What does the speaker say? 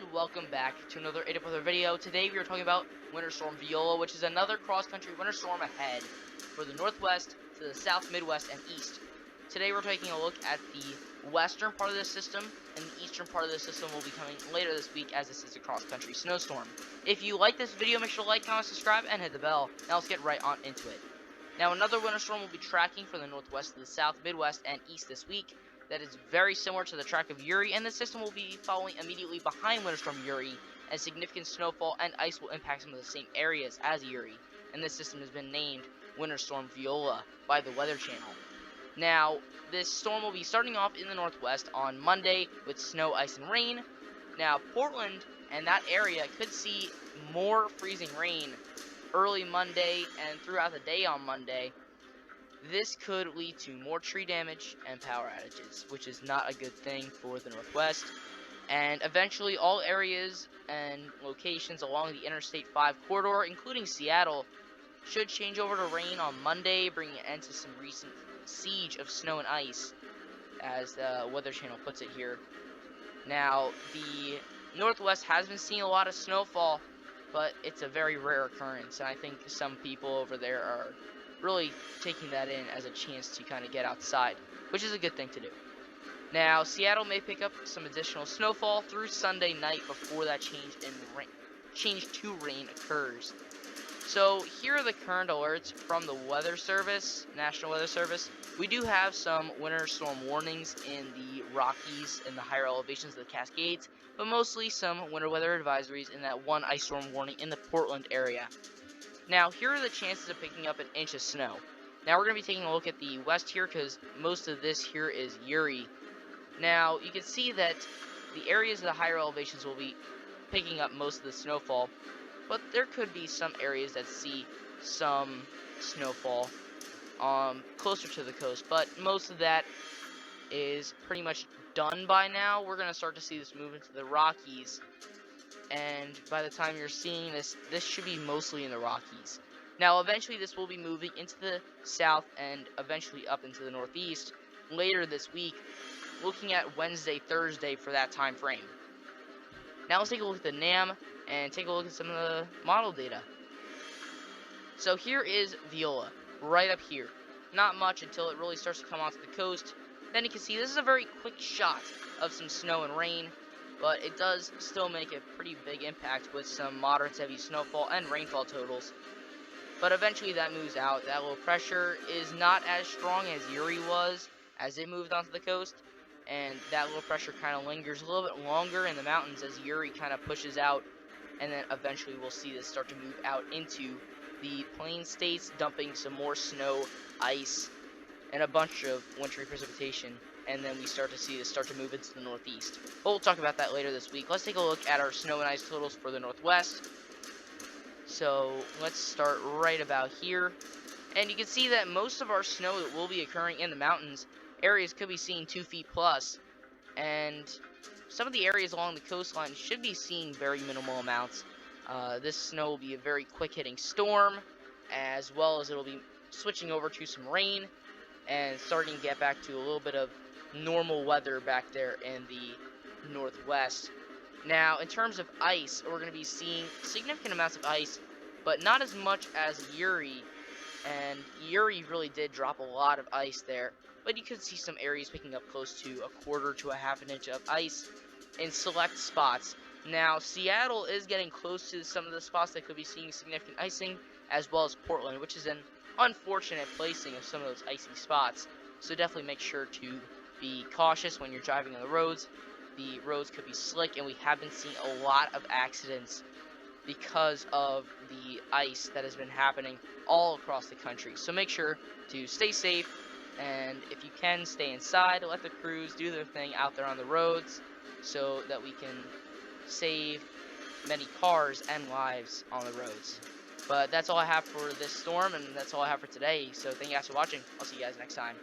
and welcome back to another 8-up video. Today we are talking about Winter Storm Viola, which is another cross-country winter storm ahead for the Northwest to the South, Midwest, and East. Today we're taking a look at the western part of the system, and the eastern part of the system will be coming later this week as this is a cross-country snowstorm. If you like this video, make sure to like, comment, subscribe, and hit the bell. Now let's get right on into it. Now another winter storm will be tracking from the Northwest to the South, Midwest, and East this week. That is very similar to the track of Uri, and the system will be following immediately behind Winter Storm Uri, as significant snowfall and ice will impact some of the same areas as Uri, and this system has been named Winter Storm Viola by the Weather Channel. Now, this storm will be starting off in the Northwest on Monday with snow, ice, and rain. Now, Portland and that area could see more freezing rain early Monday and throughout the day on Monday. This could lead to more tree damage and power outages, which is not a good thing for the Northwest. And eventually all areas and locations along the Interstate 5 corridor, including Seattle, should change over to rain on Monday, bringing an end to some recent siege of snow and ice, as the Weather Channel puts it here. Now, the Northwest has been seeing a lot of snowfall, but it's a very rare occurrence, and I think some people over there are really taking that in as a chance to kind of get outside, which is a good thing to do. Now, Seattle may pick up some additional snowfall through Sunday night before that change to rain occurs. So here are the current alerts from the Weather Service, National Weather Service. We do have some winter storm warnings in the Rockies and the higher elevations of the Cascades, but mostly some winter weather advisories in that one ice storm warning in the Portland area. Now, here are the chances of picking up an inch of snow. Now, we're going to be taking a look at the west here because most of this here is Uri. Now, you can see that the areas of the higher elevations will be picking up most of the snowfall, but there could be some areas that see some snowfall closer to the coast, but most of that is pretty much done by now. We're going to start to see this move into the Rockies. And by the time you're seeing this, this should be mostly in the Rockies. Now, eventually this will be moving into the south and eventually up into the northeast later this week, looking at Wednesday, Thursday for that time frame. Now let's take a look at the NAM and take a look at some of the model data. So here is Viola, right up here. Not much until it really starts to come onto the coast. Then you can see this is a very quick shot of some snow and rain, but it does still make a pretty big impact with some moderate to heavy snowfall and rainfall totals. But eventually that moves out. That low pressure is not as strong as Uri was as it moved onto the coast, and that low pressure kind of lingers a little bit longer in the mountains as Uri kind of pushes out, and then eventually we'll see this start to move out into the plain states, dumping some more snow, ice, and a bunch of wintry precipitation. And then we start to see this start to move into the northeast. But we'll talk about that later this week. Let's take a look at our snow and ice totals for the northwest. So let's start right about here. And you can see that most of our snow that will be occurring in the mountains areas could be seeing 2 feet plus. And some of the areas along the coastline should be seeing very minimal amounts. This snow will be a very quick hitting storm, as well as it'll be switching over to some rain and starting to get back to a little bit of normal weather back there in the northwest. Now, in terms of ice, we're going to be seeing significant amounts of ice, but not as much as Uri. And Uri really did drop a lot of ice there, but you could see some areas picking up close to a quarter to a half an inch of ice in select spots. Now, Seattle is getting close to some of the spots that could be seeing significant icing, as well as Portland, which is an unfortunate placing of some of those icy spots. So definitely make sure to be cautious when you're driving on the roads. The roads could be slick, and we have been seeing a lot of accidents because of the ice that has been happening all across the country. So make sure to stay safe, and if you can, stay inside. Let the crews do their thing out there on the roads so that we can save many cars and lives on the roads. But that's all I have for this storm, and that's all I have for today. So thank you guys for watching. I'll see you guys next time.